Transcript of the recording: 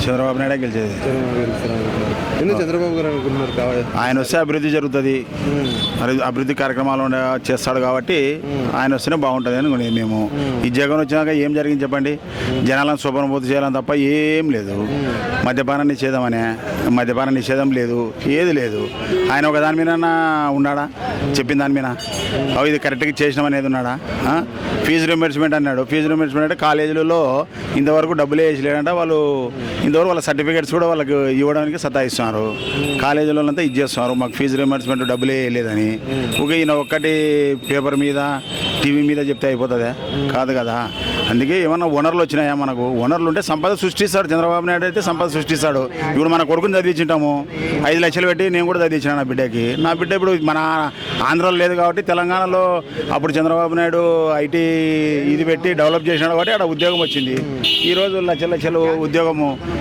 చంద్రబాబు నాయుడే గెలిచేది. ఎందుకు చంద్రబాబు గారు అనుకుంటున్నారు కావాలి? ఆయన వస్తే అభివృద్ధి జరుగుతుంది, అభివృద్ధి కార్యక్రమాలు చేస్తాడు కాబట్టి ఆయన వస్తేనే బాగుంటుంది అనుకునేది మేము. ఈ జగన్ వచ్చినాక ఏం జరిగింది చెప్పండి? జనాలను శుభ్రమూర్తి చేయాలని తప్ప ఏం లేదు. మద్యపాన నిషేధం లేదు, ఏది లేదు. ఆయన ఒక దాని మీద ఉన్నాడా? చెప్పిన దాని మీద ఇది కరెక్ట్గా చేసినాం అనేది ఉన్నాడా? ఫీజు రియంబర్స్మెంట్ అన్నాడు. ఫీజు రియంబర్స్మెంట్ అంటే కాలేజీలలో ఇంతవరకు డబ్బులే వేసలేదంట. వాళ్ళు ఇంతవరకు వాళ్ళ సర్టిఫికేట్స్ కూడా వాళ్ళకి ఇవ్వడానికి సతాయిస్తున్నారు. కాలేజీలో అంతా ఇది చేస్తున్నారు, మాకు ఫీజు రియంబర్స్మెంట్ డబ్బులే వేయలేదని. ఒక ఈయన ఒక్కటి పేపర్ మీద టీవీ మీద చెప్తే అయిపోతుందా? కాదు కదా. అందుకే ఏమన్నా వనరులు వచ్చినాయా? మనకు వనరులు ఉంటే సంపద సృష్టిస్తాడు. చంద్రబాబు నాయుడు అయితే సంపద సృష్టిస్తాడు. ఇప్పుడు మన కొడుకుని చదివించుంటాము, 5 లక్షలు పెట్టి నేను కూడా చదివించాను నా బిడ్డకి. నా బిడ్డ ఇప్పుడు మన ఆంధ్రాలో లేదు కాబట్టి తెలంగాణలో అప్పుడు చంద్రబాబు నాయుడు ఐటీ ఇది పెట్టి డెవలప్ చేసినాడు కాబట్టి అక్కడ ఉద్యోగం వచ్చింది. ఈరోజు లక్షలు ఉద్యోగము